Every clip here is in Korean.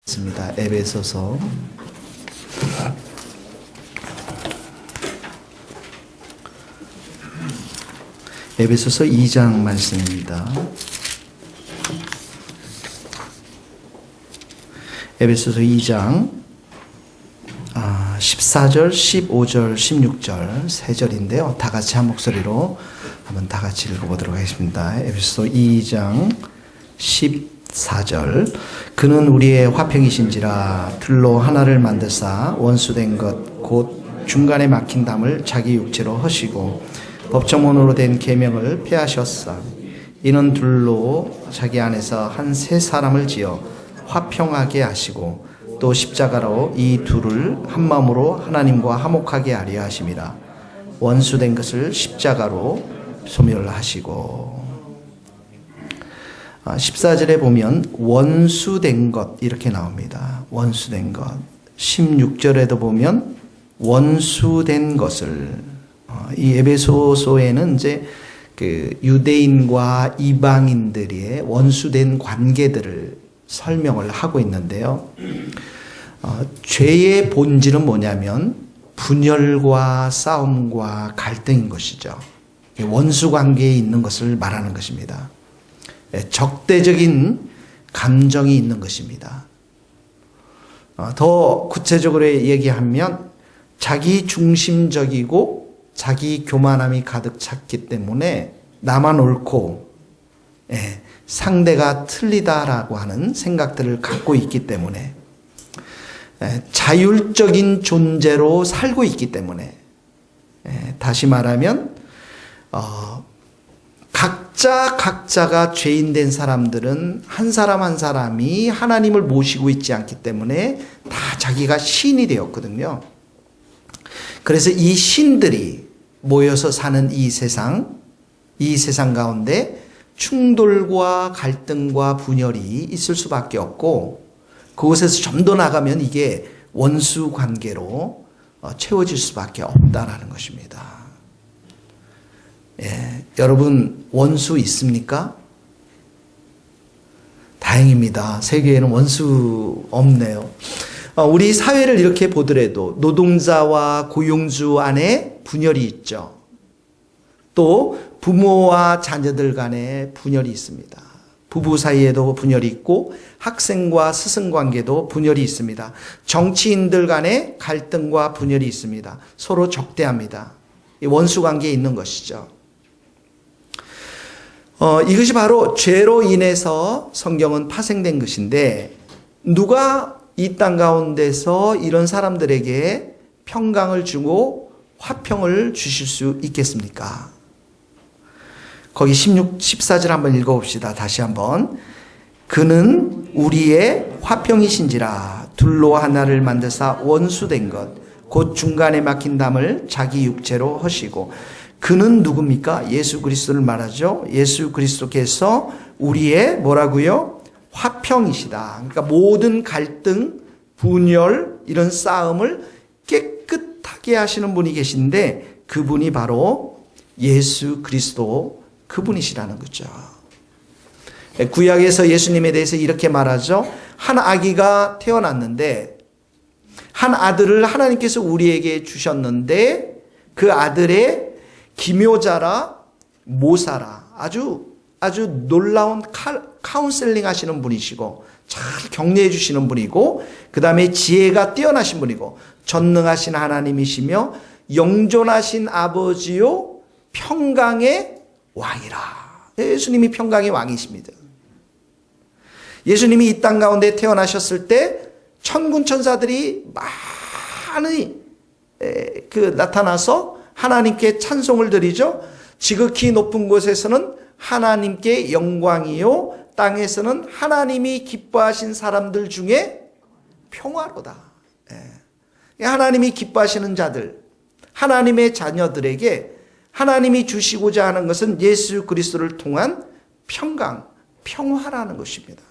있습니다. 에베소서 2장 말씀입니다. 에베소서 2장 14절, 15절, 16절 세 절인데요. 다 같이 한 목소리로 한번 다 같이 읽어보도록 하겠습니다. 에베소서 2장 14절 그는 우리의 화평이신지라 들로 하나를 만드사 원수된 것 곧 중간에 막힌 담을 자기 육체로 허시고 법정문으로 된 계명을 폐하셨사 이는 둘로 자기 안에서 한 세 사람을 지어 화평하게 하시고 또 십자가로 이 둘을 한 마음으로 하나님과 화목하게 하려 하심이라. 원수된 것을 십자가로 소멸하시고. 14절에 보면 원수된 것 이렇게 나옵니다. 원수된 것. 16절에도 보면 원수된 것을. 이 에베소서에는 이제 그 유대인과 이방인들의 원수된 관계들을 설명을 하고 있는데요. 죄의 본질은 뭐냐면 분열과 싸움과 갈등인 것이죠. 원수 관계에 있는 것을 말하는 것입니다. 적대적인 감정이 있는 것입니다. 더 구체적으로 얘기하면 자기 중심적이고 자기 교만함이 가득 찼기 때문에 나만 옳고 상대가 틀리다라고 하는 생각들을 갖고 있기 때문에 자율적인 존재로 살고 있기 때문에 다시 말하면 각자가 죄인 된 사람들은 한 사람 한 사람이 하나님을 모시고 있지 않기 때문에 다 자기가 신이 되었거든요. 그래서 이 신들이 모여서 사는 이 세상 가운데 충돌과 갈등과 분열이 있을 수밖에 없고 그곳에서 좀 더 나가면 이게 원수 관계로 채워질 수밖에 없다라는 것입니다. 여러분 원수 있습니까? 다행입니다. 세계에는 원수 없네요. 우리 사회를 이렇게 보더라도 노동자와 고용주 안에 분열이 있죠. 또 부모와 자녀들 간에 분열이 있습니다. 부부 사이에도 분열이 있고 학생과 스승 관계도 분열이 있습니다. 정치인들 간에 갈등과 분열이 있습니다. 서로 적대합니다. 원수 관계에 있는 것이죠. 이것이 바로 죄로 인해서 성경은 파생된 것인데 누가 이 땅 가운데서 이런 사람들에게 평강을 주고 화평을 주실 수 있겠습니까? 거기 14절 한번 읽어봅시다. 다시 한번. 그는 우리의 화평이신지라 둘로 하나를 만드사 원수된 것 곧 중간에 막힌 담을 자기 육체로 허시고. 그는 누굽니까? 예수 그리스도를 말하죠. 예수 그리스도께서 우리의 뭐라고요? 화평이시다. 그러니까 모든 갈등, 분열, 이런 싸움을 깨끗하게 하시는 분이 계신데 그분이 바로 예수 그리스도 그분이시라는 거죠. 구약에서 예수님에 대해서 이렇게 말하죠. 한 아기가 태어났는데 한 아들을 하나님께서 우리에게 주셨는데 그 아들의 기묘자라 모사라 아주 놀라운 카운셀링 하시는 분이시고 잘 격려해 주시는 분이고 그 다음에 지혜가 뛰어나신 분이고 전능하신 하나님이시며 영존하신 아버지요 평강의 왕이라. 예수님이 평강의 왕이십니다. 예수님이 이 땅 가운데 태어나셨을 때 천군 천사들이 많이 나타나서 하나님께 찬송을 드리죠. 지극히 높은 곳에서는 하나님께 영광이요 땅에서는 하나님이 기뻐하신 사람들 중에 평화로다. 하나님이 기뻐하시는 자들, 하나님의 자녀들에게 하나님이 주시고자 하는 것은 예수 그리스도를 통한 평강, 평화라는 것입니다.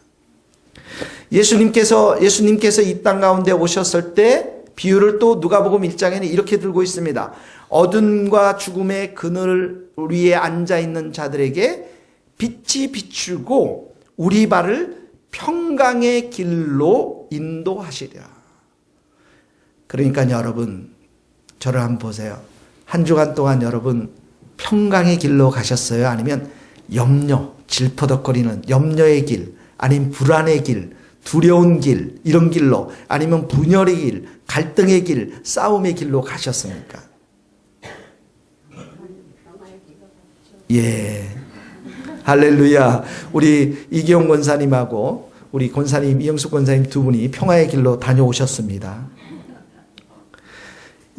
예수님께서 이 땅 가운데 오셨을 때 비유를 또 누가복음 1장에는 이렇게 들고 있습니다. 어둠과 죽음의 그늘 위에 앉아 있는 자들에게 빛이 비추고 우리 발을 평강의 길로 인도하시리라. 그러니까 여러분, 저를 한번 보세요. 한 주간 동안 여러분 평강의 길로 가셨어요? 아니면 염려, 질퍼덕거리는 염려의 길, 아니면 불안의 길, 두려운 길, 이런 길로, 아니면 분열의 길, 갈등의 길, 싸움의 길로 가셨습니까? 예. 할렐루야. 우리 이기용 권사님하고 우리 권사님, 이영숙 권사님 두 분이 평화의 길로 다녀오셨습니다.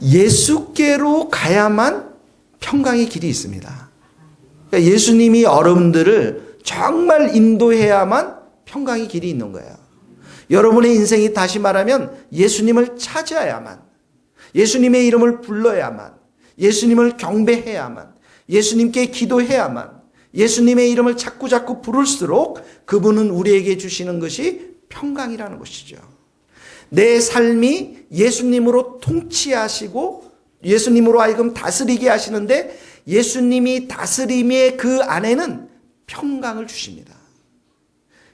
예수께로 가야만 평강의 길이 있습니다. 그러니까 예수님이 여러분들을 정말 인도해야만 평강의 길이 있는 거예요. 여러분의 인생이 다시 말하면 예수님을 찾아야만, 예수님의 이름을 불러야만, 예수님을 경배해야만, 예수님께 기도해야만, 예수님의 이름을 자꾸 부를수록 그분은 우리에게 주시는 것이 평강이라는 것이죠. 내 삶이 예수님으로 통치하시고 예수님으로 하여금 다스리게 하시는데, 예수님이 다스림의 그 안에는 평강을 주십니다.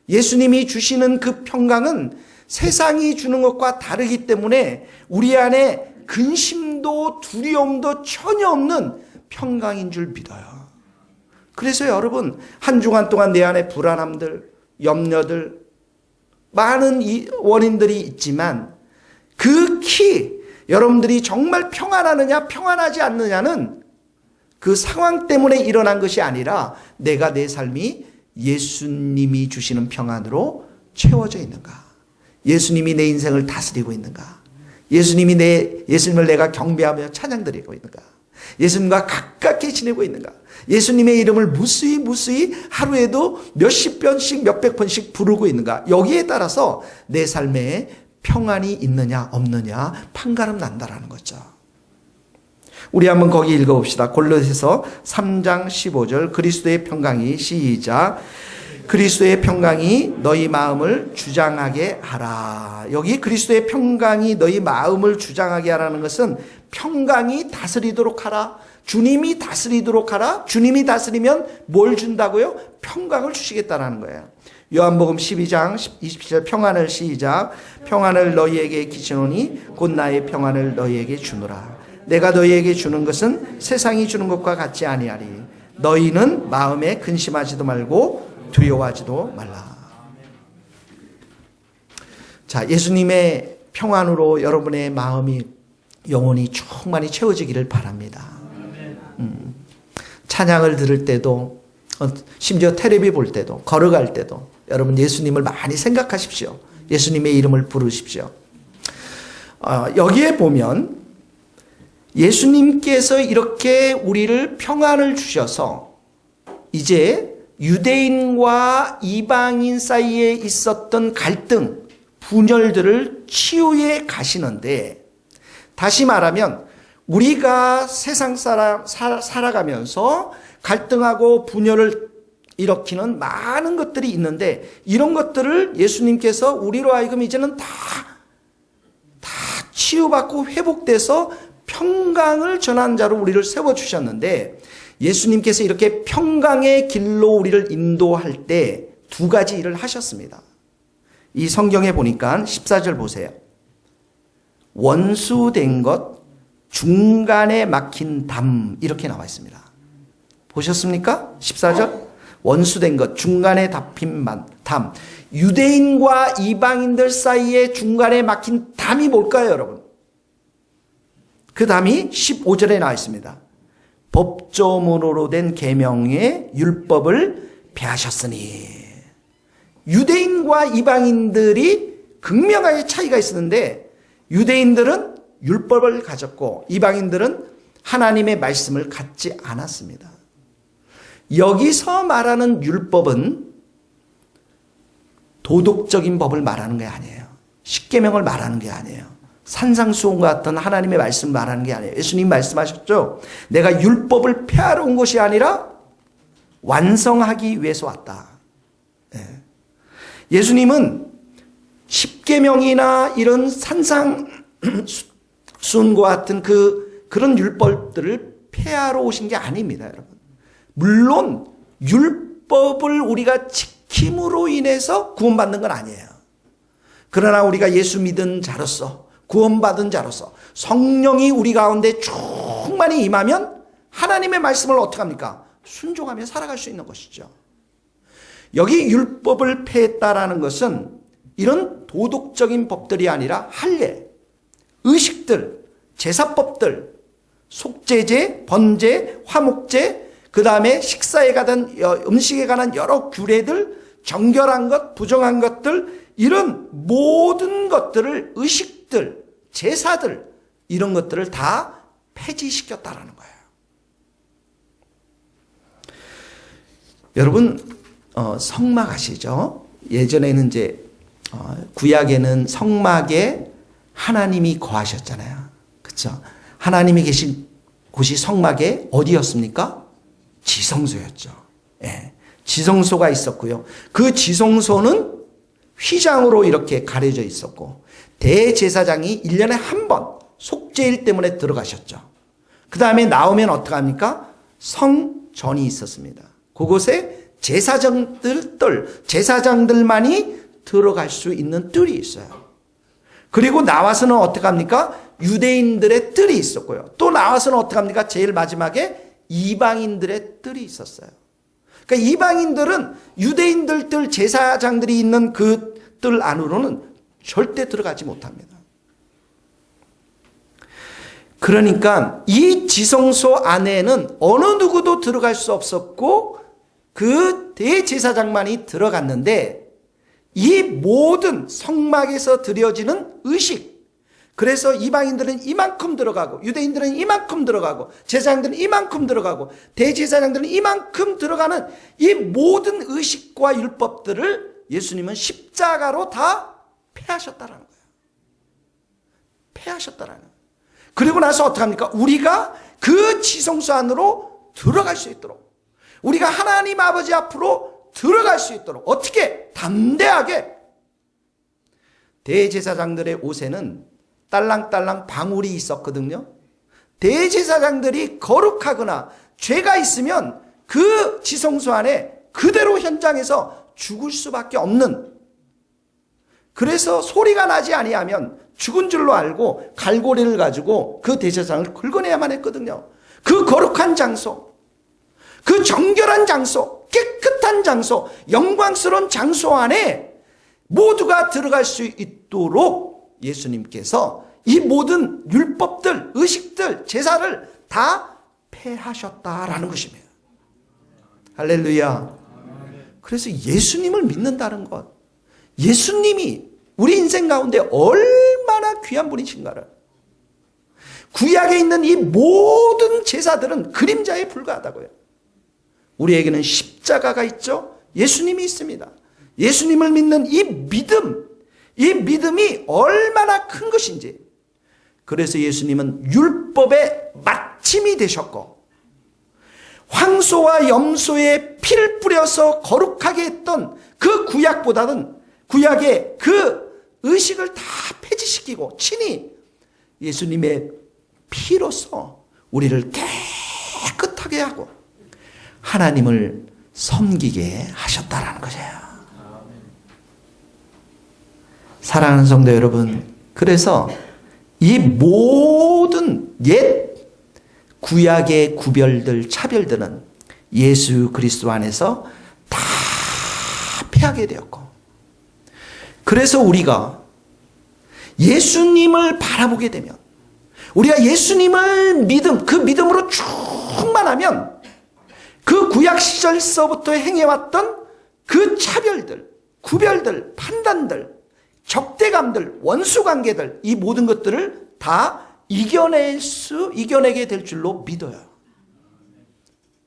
예수님이 주시는 그 평강은 세상이 주는 것과 다르기 때문에 우리 안에 근심도 두려움도 전혀 없는 평강인 줄 믿어요. 그래서 여러분, 한 주간 동안 내 안에 불안함들, 염려들, 많은 원인들이 있지만 여러분들이 정말 평안하느냐 평안하지 않느냐는 그 상황 때문에 일어난 것이 아니라 내가 내 삶이 예수님이 주시는 평안으로 채워져 있는가, 예수님이 내 인생을 다스리고 있는가, 예수님을 내가 경배하며 찬양드리고 있는가, 예수님과 가깝게 지내고 있는가, 예수님의 이름을 무수히 하루에도 몇십 번씩 몇백 번씩 부르고 있는가, 여기에 따라서 내 삶에 평안이 있느냐 없느냐 판가름 난다라는 거죠. 우리 한번 거기 읽어봅시다. 골로새서 3장 15절, 그리스도의 평강이, 시작, 그리스도의 평강이 너희 마음을 주장하게 하라. 여기 그리스도의 평강이 너희 마음을 주장하게 하라는 것은 평강이 다스리도록 하라, 주님이 다스리도록 하라. 주님이 다스리면 뭘 준다고요? 평강을 주시겠다라는 거예요. 요한복음 12장 27절, 평안을, 시작, 평안을 너희에게 끼치노니 곧 나의 평안을 너희에게 주노라. 내가 너희에게 주는 것은 세상이 주는 것과 같지 아니하리. 너희는 마음에 근심하지도 말고 두려워하지도 말라. 자, 예수님의 평안으로 여러분의 마음이 영혼이 충만히 채워지기를 바랍니다. 찬양을 들을 때도, 심지어 텔레비 볼 때도, 걸어갈 때도 여러분 예수님을 많이 생각하십시오. 예수님의 이름을 부르십시오. 여기에 보면 예수님께서 이렇게 우리를 평안을 주셔서 이제 유대인과 이방인 사이에 있었던 갈등, 분열들을 치유해 가시는데, 다시 말하면 우리가 세상 살아가면서 갈등하고 분열을 일으키는 많은 것들이 있는데, 이런 것들을 예수님께서 우리로 하여금 이제는 다 치유받고 회복돼서 평강을 전하는 자로 우리를 세워주셨는데, 예수님께서 이렇게 평강의 길로 우리를 인도할 때 두 가지 일을 하셨습니다. 이 성경에 보니까 14절 보세요. 원수된 것, 중간에 막힌 담, 이렇게 나와 있습니다. 보셨습니까? 14절. 원수된 것, 중간에 잡힌 담. 유대인과 이방인들 사이에 중간에 막힌 담이 뭘까요, 여러분? 그 담이 15절에 나와 있습니다. 법조문으로 된 계명의 율법을 폐하셨으니. 유대인과 이방인들이 극명하게 차이가 있었는데, 유대인들은 율법을 가졌고 이방인들은 하나님의 말씀을 갖지 않았습니다. 여기서 말하는 율법은 도덕적인 법을 말하는 게 아니에요. 십계명을 말하는 게 아니에요. 산상수훈과 같은 하나님의 말씀을 말하는 게 아니에요. 예수님 말씀하셨죠. 내가 율법을 폐하러 온 것이 아니라 완성하기 위해서 왔다. 예수님은 십계명이나 이런 산상수훈과 같은 그런 율법들을 폐하러 오신 게 아닙니다, 여러분. 물론 율법을 우리가 지켜야 지킴으로 인해서 구원받는 건 아니에요. 그러나 우리가 예수 믿은 자로서, 구원받은 자로서 성령이 우리 가운데 충만히 임하면 하나님의 말씀을 어떻게 합니까? 순종하며 살아갈 수 있는 것이죠. 여기 율법을 폐했다라는 것은 이런 도덕적인 법들이 아니라 할례, 의식들, 제사법들, 속죄제, 번제, 화목제, 그 다음에 식사에 관한 음식에 관한 여러 규례들, 정결한 것, 부정한 것들, 이런 모든 것들을, 의식들, 제사들, 이런 것들을 다 폐지시켰다라는 거예요. 여러분 성막 아시죠? 예전에는 이제 구약에는 성막에 하나님이 거하셨잖아요. 그렇죠? 하나님이 계신 곳이 성막에 어디였습니까? 지성소였죠. 예, 지성소가 있었고요. 그 지성소는 휘장으로 이렇게 가려져 있었고 대제사장이 1년에 한 번 속죄일 때문에 들어가셨죠. 그 다음에 나오면 어떡합니까? 성전이 있었습니다. 그곳에 제사장들만이 들어갈 수 있는 뜰이 있어요. 그리고 나와서는 어떡합니까? 유대인들의 뜰이 있었고요. 또 나와서는 어떡합니까? 제일 마지막에 이방인들의 뜰이 있었어요. 그러니까 이방인들은 유대인들 뜰, 제사장들이 있는 그 뜰 안으로는 절대 들어가지 못합니다. 그러니까 이 지성소 안에는 어느 누구도 들어갈 수 없었고 그 대제사장만이 들어갔는데 이 모든 성막에서 드려지는 의식, 그래서 이방인들은 이만큼 들어가고 유대인들은 이만큼 들어가고 제사장들은 이만큼 들어가고 대제사장들은 이만큼 들어가는 이 모든 의식과 율법들을 예수님은 십자가로 다 폐하셨다라는 거예요. 폐하셨다라는 거예요. 그리고 나서 어떡합니까? 우리가 그 지성소 안으로 들어갈 수 있도록, 우리가 하나님 아버지 앞으로 들어갈 수 있도록 어떻게 담대하게, 대제사장들의 옷에는 딸랑딸랑 방울이 있었거든요. 대제사장들이 거룩하거나 죄가 있으면 그 지성소 안에 그대로 현장에서 죽을 수밖에 없는, 그래서 소리가 나지 아니하면 죽은 줄로 알고 갈고리를 가지고 그 대제사장을 긁어내야만 했거든요. 그 거룩한 장소, 그 정결한 장소, 깨끗한 장소, 영광스러운 장소 안에 모두가 들어갈 수 있도록 예수님께서 이 모든 율법들, 의식들, 제사를 다 폐하셨다라는 것입니다. 할렐루야. 그래서 예수님을 믿는다는 것, 예수님이 우리 인생 가운데 얼마나 귀한 분이신가를, 구약에 있는 이 모든 제사들은 그림자에 불과하다고요. 우리에게는 십자가가 있죠. 예수님이 있습니다. 예수님을 믿는 이 믿음, 이 믿음이 얼마나 큰 것인지. 그래서 예수님은 율법의 마침이 되셨고 황소와 염소의 피를 뿌려서 거룩하게 했던 그 구약보다는, 구약의 그 의식을 다 폐지시키고 친히 예수님의 피로서 우리를 깨끗하게 하고 하나님을 섬기게 하셨다라는 거예요. 사랑하는 성도 여러분, 그래서 이 모든 옛 구약의 구별들, 차별들은 예수 그리스도 안에서 다 폐하게 되었고, 그래서 우리가 예수님을 바라보게 되면, 우리가 예수님을 그 믿음으로 충만하면 그 구약 시절서부터 행해왔던 그 차별들, 구별들, 판단들, 적대감들, 원수관계들, 이 모든 것들을 다 이겨내게 될 줄로 믿어요.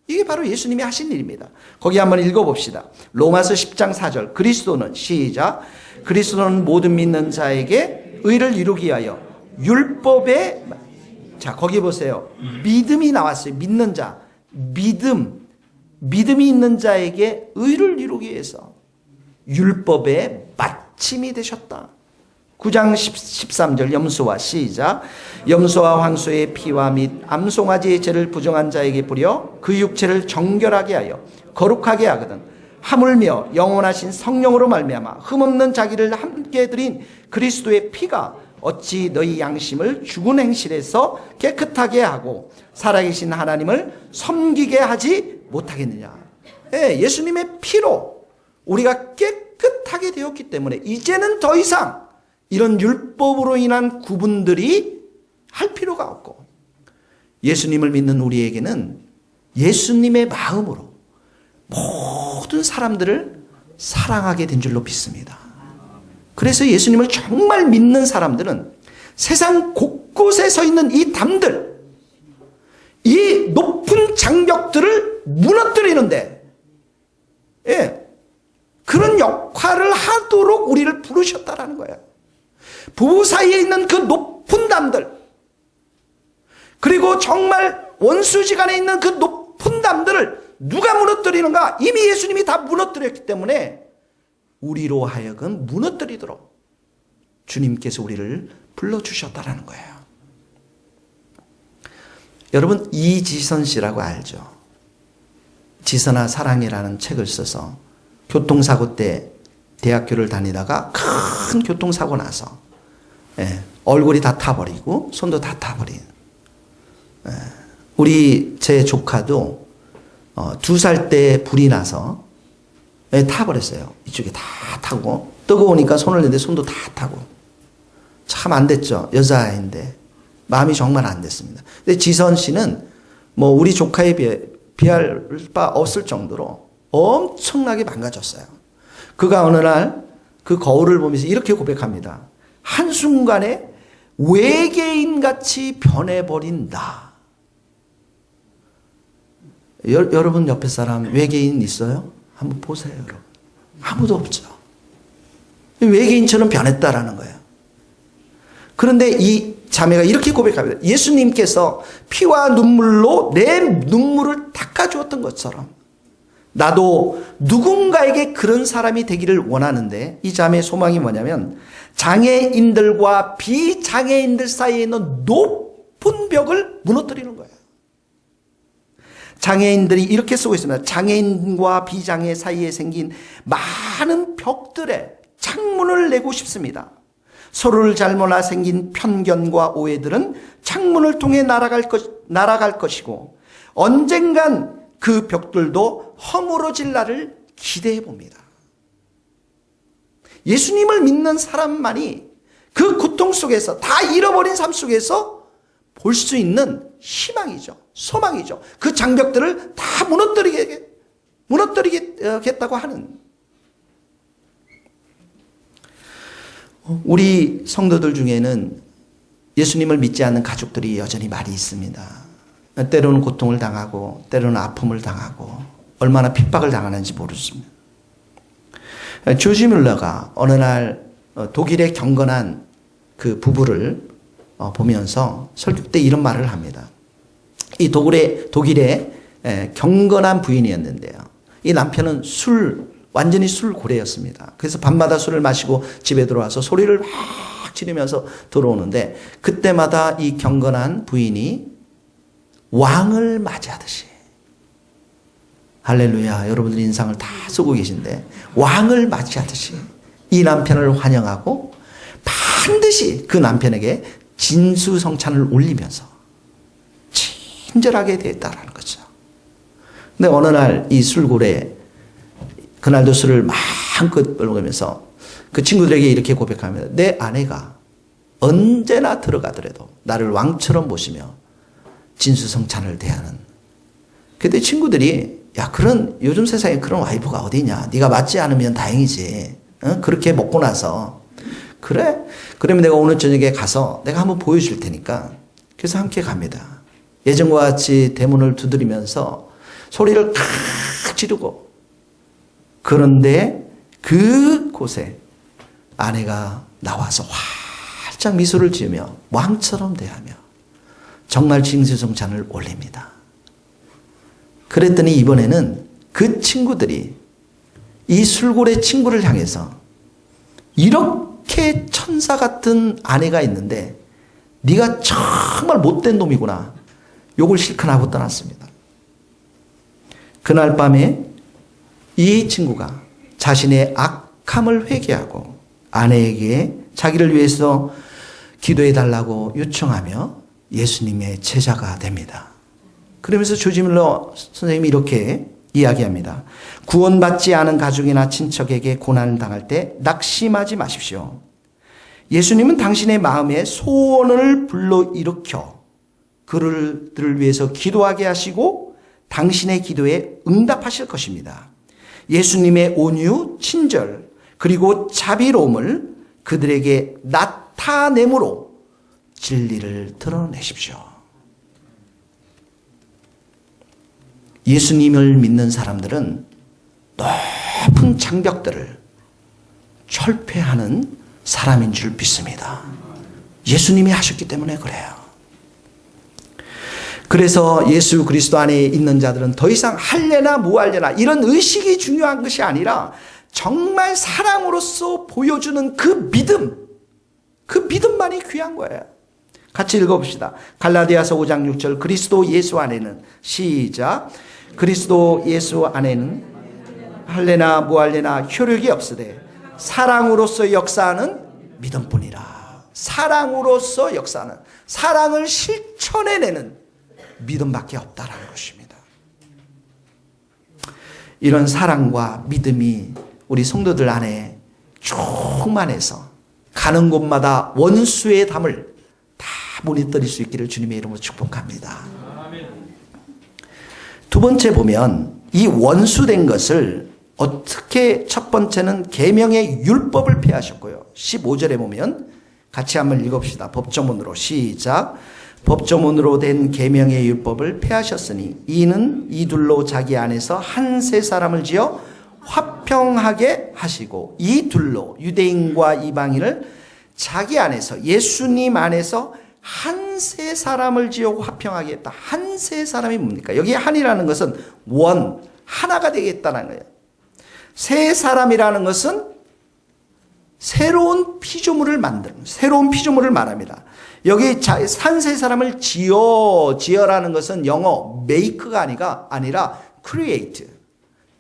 이게 바로 예수님이 하신 일입니다. 거기 한번 읽어봅시다. 로마서 10장 4절. 그리스도는, 시작, 그리스도는 모든 믿는 자에게 의를 이루기 위하여 율법의, 자 거기 보세요. 믿음이 나왔어요. 믿는 자, 믿음이 있는 자에게 의를 이루기 위해서 율법의 마침이 되셨다. 9장 13절 염소와, 시작, 염소와 황소의 피와 및 암송아지의 죄를 부정한 자에게 뿌려 그 육체를 정결하게 하여 거룩하게 하거든 하물며 영원하신 성령으로 말미암아 흠없는 자기를 함께 드린 그리스도의 피가 어찌 너희 양심을 죽은 행실에서 깨끗하게 하고 살아계신 하나님을 섬기게 하지 못하겠느냐. 예수님의 피로 우리가 깨끗하게 되었기 때문에 이제는 더 이상 이런 율법으로 인한 구분들이 할 필요가 없고, 예수님을 믿는 우리에게는 예수님의 마음으로 모든 사람들을 사랑하게 된 줄로 믿습니다. 그래서 예수님을 정말 믿는 사람들은 세상 곳곳에 서 있는 이 담들, 이 높은 장벽들을 무너뜨리는데 그런 역할을 하도록 우리를 부르셨다라는 거예요. 부부 사이에 있는 그 높은 담들, 그리고 정말 원수지간에 있는 그 높은 담들을 누가 무너뜨리는가? 이미 예수님이 다 무너뜨렸기 때문에 우리로 하여금 무너뜨리도록 주님께서 우리를 불러주셨다라는 거예요. 여러분, 이지선 씨라고 알죠? 지선아 사랑이라는 책을 써서 교통사고 때 대학교를 다니다가 큰 교통사고 나서 얼굴이 다 타버리고 손도 다 타버린, 우리 제 조카도 2살 때 불이 나서 타버렸어요. 이쪽에 다 타고, 뜨거우니까 손을 내는데 손도 다 타고. 참 안 됐죠. 여자아이인데 마음이 정말 안 됐습니다. 근데 지선 씨는 뭐 우리 조카에 비할 바 없을 정도로 엄청나게 망가졌어요. 그가 어느 날 그 거울을 보면서 이렇게 고백합니다. 한순간에 외계인같이 변해버린 나. 여러분 옆에 사람 외계인 있어요? 한번 보세요, 여러분. 아무도 없죠. 외계인처럼 변했다라는 거예요. 그런데 이 자매가 이렇게 고백합니다. 예수님께서 피와 눈물로 내 눈물을 닦아주었던 것처럼 나도 누군가에게 그런 사람이 되기를 원하는데, 이 자매의 소망이 뭐냐면 장애인들과 비장애인들 사이에 있는 높은 벽을 무너뜨리는 거예요. 장애인들이 이렇게 쓰고 있습니다. 장애인과 비장애 사이에 생긴 많은 벽들에 창문을 내고 싶습니다. 서로를 잘 몰라 생긴 편견과 오해들은 창문을 통해 날아갈 것이고 언젠간 그 벽들도 허물어질 날을 기대해 봅니다. 예수님을 믿는 사람만이 그 고통 속에서, 다 잃어버린 삶 속에서 볼 수 있는 희망이죠. 소망이죠. 그 장벽들을 다 무너뜨리겠다고 하는. 우리 성도들 중에는 예수님을 믿지 않는 가족들이 여전히 많이 있습니다. 때로는 고통을 당하고 때로는 아픔을 당하고 얼마나 핍박을 당하는지 모르겠습니다. 조지 뮬러가 어느 날 독일의 경건한 그 부부를 보면서 설교 때 이런 말을 합니다. 이 독일의 경건한 부인이었는데요. 이 남편은 완전히 술고래였습니다. 그래서 밤마다 술을 마시고 집에 들어와서 소리를 막 지르면서 들어오는데, 그때마다 이 경건한 부인이 왕을 맞이하듯이, 할렐루야, 여러분들 인상을 다 쓰고 계신데, 왕을 맞이하듯이 이 남편을 환영하고 반드시 그 남편에게 진수성찬을 올리면서 친절하게 대했다라는 거죠. 근데 어느 날 이 술고래, 그날도 술을 마음껏 먹으면서 그 친구들에게 이렇게 고백합니다. 내 아내가 언제나 들어가더라도 나를 왕처럼 모시며 진수성찬을 대하는. 그때 친구들이, 야, 요즘 세상에 그런 와이프가 어디냐. 네가 맞지 않으면 다행이지. 그렇게 먹고 나서. 그래? 그러면 내가 오늘 저녁에 가서 내가 한번 보여줄 테니까. 그래서 함께 갑니다. 예전과 같이 대문을 두드리면서 소리를 칵 지르고. 그런데 그곳에 아내가 나와서 활짝 미소를 지으며 왕처럼 대하며 정말 진수성찬을 올립니다. 그랬더니 이번에는 그 친구들이 이 술고래 친구를 향해서, 이렇게 천사 같은 아내가 있는데 네가 정말 못된 놈이구나, 욕을 실컷 하고 떠났습니다. 그날 밤에 이 친구가 자신의 악함을 회개하고 아내에게 자기를 위해서 기도해 달라고 요청하며 예수님의 제자가 됩니다. 그러면서 조지 밀러 선생님이 이렇게 이야기합니다. 구원받지 않은 가족이나 친척에게 고난을 당할 때 낙심하지 마십시오. 예수님은 당신의 마음에 소원을 불러일으켜 그들을 위해서 기도하게 하시고 당신의 기도에 응답하실 것입니다. 예수님의 온유, 친절, 그리고 자비로움을 그들에게 나타내므로 진리를 드러내십시오. 예수님을 믿는 사람들은 높은 장벽들을 철폐하는 사람인 줄 믿습니다. 예수님이 하셨기 때문에 그래요. 그래서 예수 그리스도 안에 있는 자들은 더 이상 할래나 무할래나 이런 의식이 중요한 것이 아니라 정말 사랑으로서 보여주는 그 믿음만이 귀한 거예요. 같이 읽어봅시다. 갈라디아서 5장 6절 그리스도 예수 안에는 시작 그리스도 예수 안에는 할래나 무할래나 효력이 없으되 사랑으로서 역사하는 믿음뿐이라. 사랑으로서 역사하는 사랑을 실천해내는 믿음밖에 없다라는 것입니다. 이런 사랑과 믿음이 우리 성도들 안에 충만해서 가는 곳마다 원수의 담을 다 무너뜨릴 수 있기를 주님의 이름으로 축복합니다. 두 번째 보면 이 원수된 것을 어떻게 첫 번째는 계명의 율법을 폐하셨고요. 15절에 보면 같이 한번 읽어봅시다. 법조문으로 시작. 법조문으로 된 계명의 율법을 폐하셨으니 이는 이둘로 자기 안에서 한 세 사람을 지어 화평하게 하시고 이 둘로 유대인과 이방인을 자기 안에서 예수님 안에서 한 세 사람을 지어 화평하게 했다. 한 세 사람이 뭡니까? 여기 한이라는 것은 원, 하나가 되겠다는 거예요. 세 사람이라는 것은 새로운 피조물을 만드는, 새로운 피조물을 말합니다. 여기 한 세 사람을 지어라는 것은 영어 make가 아니라 create,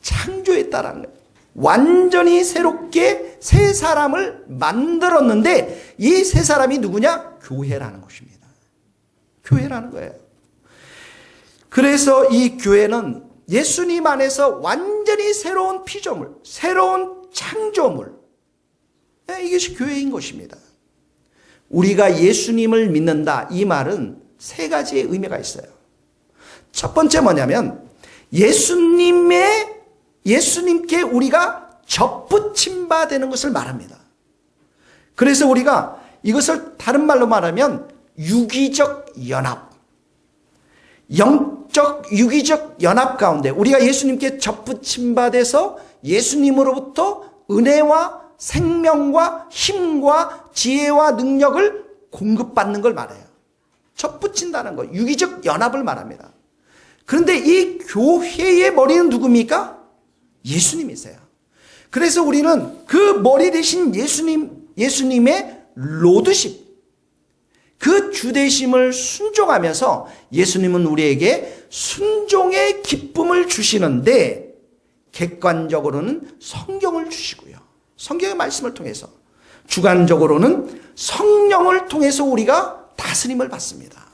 창조했다라는 거예요. 완전히 새롭게 세 사람을 만들었는데 이 세 사람이 누구냐? 교회라는 것입니다. 교회라는 거예요. 그래서 이 교회는 예수님 안에서 완전히 새로운 피조물, 새로운 창조물, 이것이 교회인 것입니다. 우리가 예수님을 믿는다 이 말은 세 가지의 의미가 있어요. 첫 번째 뭐냐면 예수님께 우리가 접붙임 바 되는 것을 말합니다. 그래서 우리가 이것을 다른 말로 말하면 유기적 연합, 영적 유기적 연합 가운데 우리가 예수님께 접붙임 바 돼서 예수님으로부터 은혜와 생명과 힘과 지혜와 능력을 공급받는 걸 말해요. 접붙인다는 거, 유기적 연합을 말합니다. 그런데 이 교회의 머리는 누굽니까? 예수님이세요. 그래서 우리는 그 머리 대신 예수님의 로드십, 그 주대심을 순종하면서 예수님은 우리에게 순종의 기쁨을 주시는데 객관적으로는 성경을 주시고요. 성경의 말씀을 통해서 주관적으로는 성령을 통해서 우리가 다스림을 받습니다.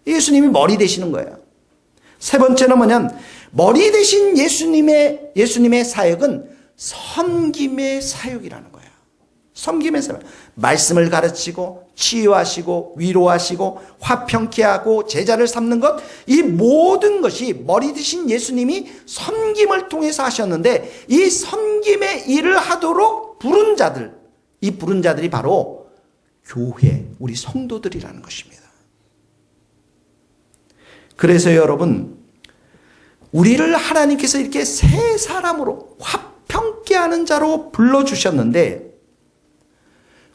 예수님이 머리 되시는 거예요. 세 번째는 뭐냐면 머리 되신 예수님의 사역은 섬김의 사역이라는 거예요. 섬김의 사역. 말씀을 가르치고 치유하시고 위로하시고 화평케 하고 제자를 삼는 것, 이 모든 것이 머리 되신 예수님이 섬김을 통해서 하셨는데 이 섬김의 일을 하도록 부른 자들, 이 부른 자들이 바로 교회, 우리 성도들이라는 것입니다. 그래서 여러분, 우리를 하나님께서 이렇게 세 사람으로 화평케 하는 자로 불러주셨는데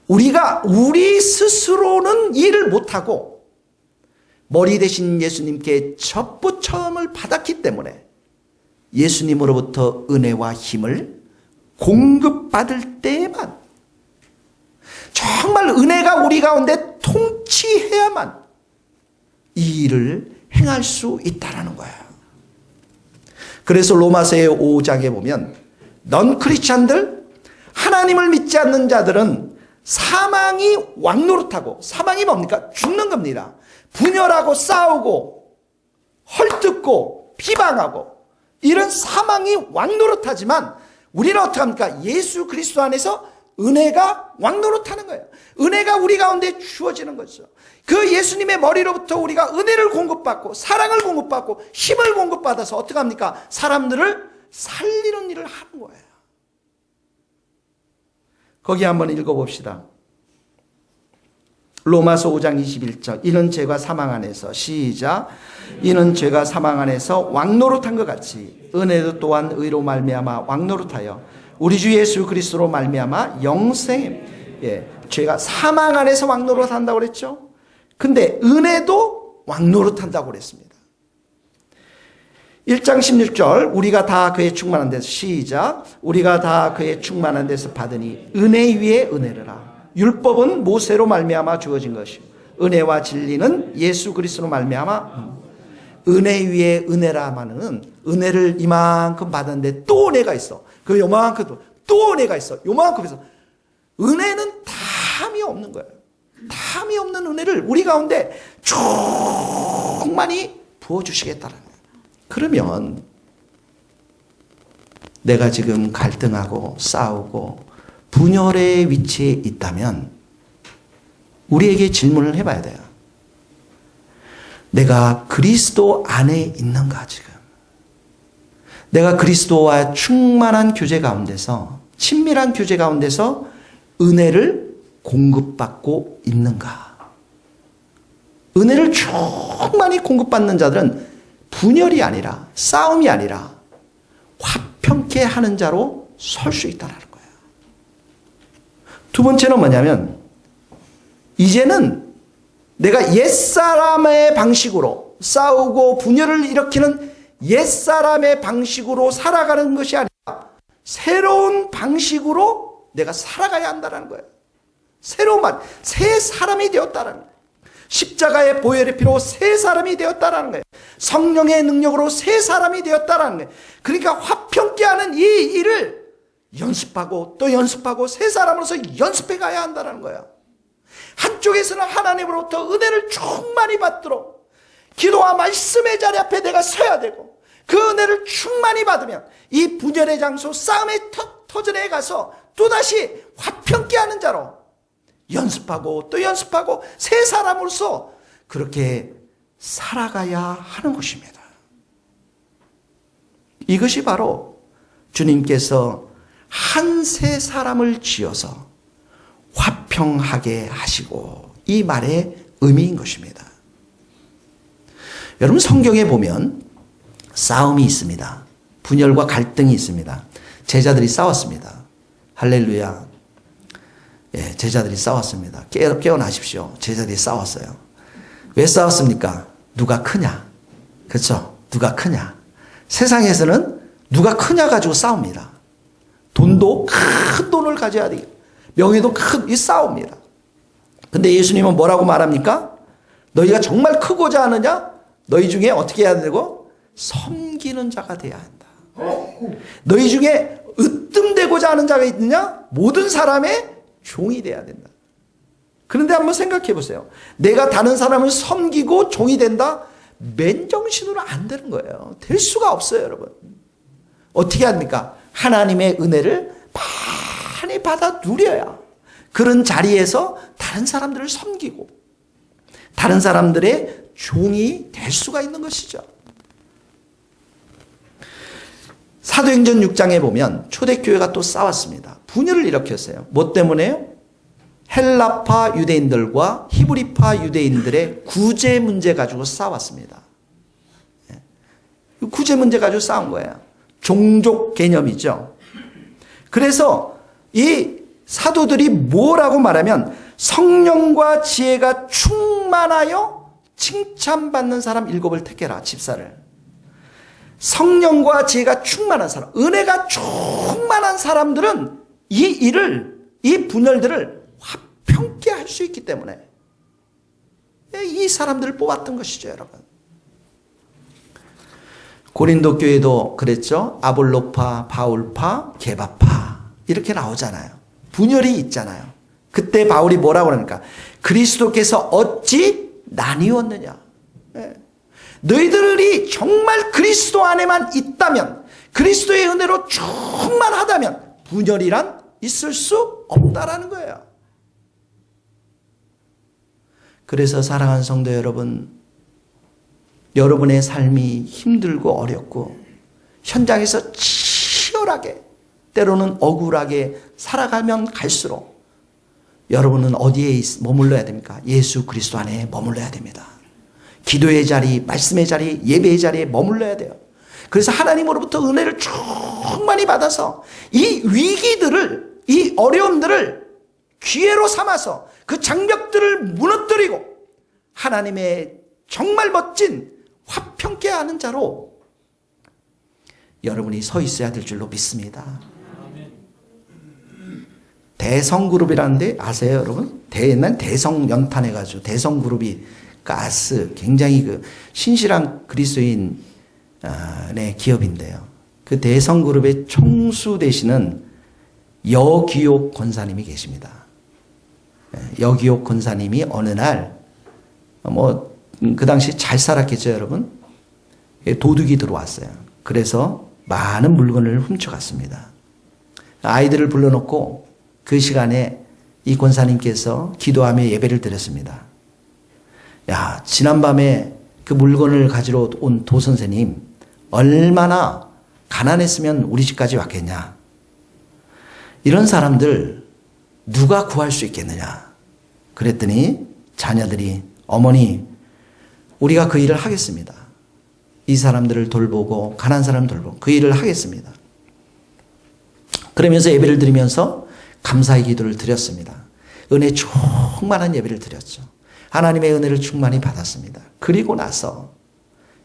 우리가 우리 스스로는 일을 못하고 머리 대신 예수님께 접붙임을 받았기 때문에 예수님으로부터 은혜와 힘을 공급받을 때에만, 정말 은혜가 우리 가운데 통치해야만 이 일을 행할 수 있다는 거예요. 그래서 로마서의 5장에 보면 넌 크리스찬들, 하나님을 믿지 않는 자들은 사망이 왕노릇하고, 사망이 뭡니까? 죽는 겁니다. 분열하고 싸우고 헐뜯고 비방하고 이런 사망이 왕노릇하지만 우리는 어떻게 합니까? 예수 그리스도 안에서 은혜가 왕노릇하는 거예요. 은혜가 우리 가운데 주어지는 거죠. 그 예수님의 머리로부터 우리가 은혜를 공급받고 사랑을 공급받고 힘을 공급받아서 어떻게 합니까? 사람들을 살리는 일을 하는 거예요. 거기 한번 읽어봅시다. 로마서 5장 21절. 이는 죄가 사망 안에서, 시작, 이는 죄가 사망 안에서 왕노릇한 것 같이 은혜도 또한 의로 말미암아 왕노릇하여 우리 주 예수 그리스도로 말미암아 영생. 죄가 사망 안에서 왕노릇한다고 그랬죠. 근데 은혜도 왕노릇한다고 그랬습니다. 1장 16절. 우리가 다 그의 충만한 데서, 시작, 우리가 다 그의 충만한 데서 받으니 은혜 위에 은혜를. 율법은 모세로 말미암아 주어진 것이요 은혜와 진리는 예수 그리스도로 말미암아. 은혜 위에 은혜라마는 은혜를 이만큼 받았는데 또 은혜가 있어. 그 요만큼 또 은혜가 있어. 요만큼 해서 은혜는 탐이 없는 거예요. 탐이 없는 은혜를 우리 가운데 충만히 부어주시겠다는 거예요. 그러면 내가 지금 갈등하고 싸우고 분열의 위치에 있다면 우리에게 질문을 해봐야 돼요. 내가 그리스도 안에 있는가 지금? 내가 그리스도와 충만한 교제 가운데서, 친밀한 교제 가운데서 은혜를 공급받고 있는가? 은혜를 충만히 공급받는 자들은 분열이 아니라, 싸움이 아니라 화평케 하는 자로 설 수 있다는 거예요. 두 번째는 뭐냐면, 이제는 내가 옛사람의 방식으로 싸우고 분열을 일으키는 옛사람의 방식으로 살아가는 것이 아니라 새로운 방식으로 내가 살아가야 한다는 거예요. 새로운 말, 새 사람이 되었다는 거예요. 십자가의 보혈의 피로 새 사람이 되었다는 거예요. 성령의 능력으로 새 사람이 되었다는 거예요. 그러니까 화평케 하는 이 일을 연습하고 또 연습하고 새 사람으로서 연습해 가야 한다는 거예요. 한쪽에서는 하나님으로부터 은혜를 충만히 받도록 기도와 말씀의 자리 앞에 내가 서야 되고, 그 은혜를 충만히 받으면 이 분열의 장소, 싸움의 터전에 가서 또다시 화평케 하는 자로 연습하고 또 연습하고 새 사람으로서 그렇게 살아가야 하는 것입니다. 이것이 바로 주님께서 한 새 사람을 지어서 화평하게 하시고 이 말의 의미인 것입니다. 여러분, 성경에 보면 싸움이 있습니다. 분열과 갈등이 있습니다. 제자들이 싸웠습니다. 할렐루야. 예, 제자들이 싸웠습니다. 깨어나십시오. 제자들이 싸웠어요. 왜 싸웠습니까? 누가 크냐? 그렇죠? 누가 크냐? 세상에서는 누가 크냐 가지고 싸웁니다. 돈도 큰 돈을 가져야 돼요. 명예도 큰, 이 싸웁니다. 근데 예수님은 뭐라고 말합니까? 너희가 정말 크고자 하느냐? 너희 중에 어떻게 해야 되고? 섬기는 자가 돼야 한다. 너희 중에 으뜸되고자 하는 자가 있느냐? 모든 사람의 종이 돼야 된다. 그런데 한번 생각해 보세요. 내가 다른 사람을 섬기고 종이 된다? 맨정신으로 안 되는 거예요. 될 수가 없어요, 여러분. 어떻게 합니까? 하나님의 은혜를 많이 받아 누려야 그런 자리에서 다른 사람들을 섬기고 다른 사람들의 종이 될 수가 있는 것이죠. 사도행전 6장에 보면 초대교회가 또 싸웠습니다. 분열을 일으켰어요. 뭐 때문에요? 헬라파 유대인들과 히브리파 유대인들의 구제 문제 가지고 싸웠습니다. 구제 문제 가지고 싸운 거예요. 종족 개념이죠. 그래서 이 사도들이 뭐라고 말하면 성령과 지혜가 충만하여 칭찬받는 사람 7을 택해라. 집사를. 성령과 지혜가 충만한 사람, 은혜가 충만한 사람들은 이 일을, 이 분열들을 화평케 할 수 있기 때문에 이 사람들을 뽑았던 것이죠, 여러분. 고린도 교회도 그랬죠. 아볼로파, 바울파, 게바파 이렇게 나오잖아요. 분열이 있잖아요. 그때 바울이 뭐라고 그러니까 그리스도께서 어찌 나뉘었느냐. 너희들이 정말 그리스도 안에만 있다면, 그리스도의 은혜로 충만하다면 분열이란 있을 수 없다라는 거예요. 그래서 사랑하는 성도 여러분, 여러분의 삶이 힘들고 어렵고 현장에서 치열하게 때로는 억울하게 살아가면 갈수록 여러분은 어디에 머물러야 됩니까? 예수 그리스도 안에 머물러야 됩니다. 기도의 자리, 말씀의 자리, 예배의 자리에 머물러야 돼요. 그래서 하나님으로부터 은혜를 충만히 받아서 이 위기들을, 이 어려움들을 기회로 삼아서 그 장벽들을 무너뜨리고 하나님의 정말 멋진 화평케 하는 자로 여러분이 서 있어야 될 줄로 믿습니다. 대성그룹이라는데 아세요, 여러분? 옛날 대성 연탄해가지고 대성그룹이 가스 굉장히 그 신실한 그리스도인의 기업인데요. 그 대성그룹의 총수 되시는 여기옥 권사님이 계십니다. 여기옥 권사님이 어느 날 그 당시 잘 살았겠죠, 여러분? 도둑이 들어왔어요. 그래서 많은 물건을 훔쳐갔습니다. 아이들을 불러놓고 그 시간에 이 권사님께서 기도하며 예배를 드렸습니다. 야, 지난밤에 그 물건을 가지러 온 도 선생님 얼마나 가난했으면 우리 집까지 왔겠냐. 이런 사람들 누가 구할 수 있겠느냐. 그랬더니 자녀들이 어머니 우리가 그 일을 하겠습니다. 이 사람들을 돌보고 가난한 사람 돌보고 그 일을 하겠습니다. 그러면서 예배를 드리면서 감사의 기도를 드렸습니다. 은혜 충만한 예배를 드렸죠. 하나님의 은혜를 충만히 받았습니다. 그리고 나서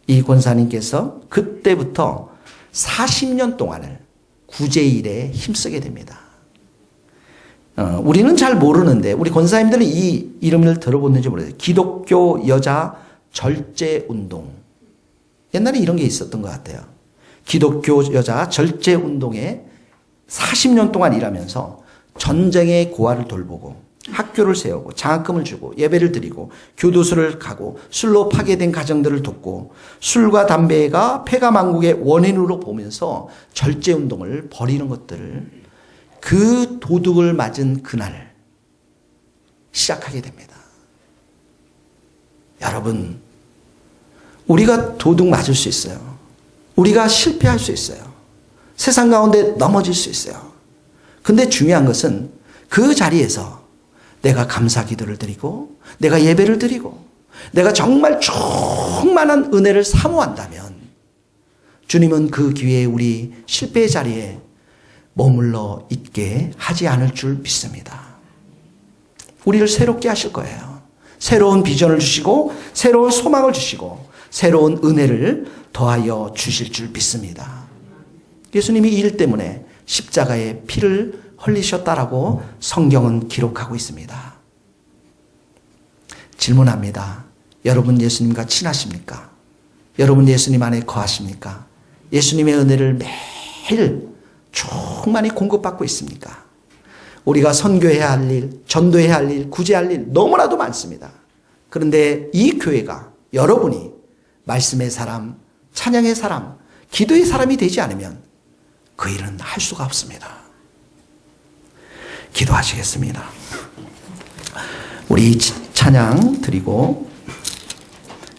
이 권사님께서 그때부터 40년 동안을 구제일에 힘쓰게 됩니다. 우리는 잘 모르는데 우리 권사님들은 이 이름을 들어봤는지 모르겠어요. 기독교 여자 절제운동. 옛날에 이런 게 있었던 것 같아요. 기독교 여자 절제운동에 40년 동안 일하면서 전쟁의 고아를 돌보고 학교를 세우고 장학금을 주고 예배를 드리고 교도소를 가고 술로 파괴된 가정들을 돕고 술과 담배가 폐가망국의 원인으로 보면서 절제운동을 벌이는 것들을 그 도둑을 맞은 그날 시작하게 됩니다. 여러분, 우리가 도둑 맞을 수 있어요. 우리가 실패할 수 있어요. 세상 가운데 넘어질 수 있어요. 근데 중요한 것은 그 자리에서 내가 감사 기도를 드리고 내가 예배를 드리고 내가 정말 충만한 은혜를 사모한다면 주님은 그 기회에 우리 실패의 자리에 머물러 있게 하지 않을 줄 믿습니다. 우리를 새롭게 하실 거예요. 새로운 비전을 주시고 새로운 소망을 주시고 새로운 은혜를 더하여 주실 줄 믿습니다. 예수님이 이 일 때문에 십자가에 피를 흘리셨다라고 성경은 기록하고 있습니다. 질문합니다. 여러분 예수님과 친하십니까? 여러분 예수님 안에 거하십니까? 예수님의 은혜를 매일 충만히 공급받고 있습니까? 우리가 선교해야 할 일, 전도해야 할 일, 구제할 일 너무나도 많습니다. 그런데 이 교회가 여러분이 말씀의 사람, 찬양의 사람, 기도의 사람이 되지 않으면 그 일은 할 수가 없습니다. 기도하시겠습니다. 우리 찬양 드리고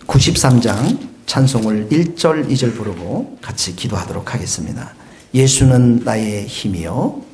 93장 찬송을 1절 2절 부르고 같이 기도하도록 하겠습니다. 예수는 나의 힘이요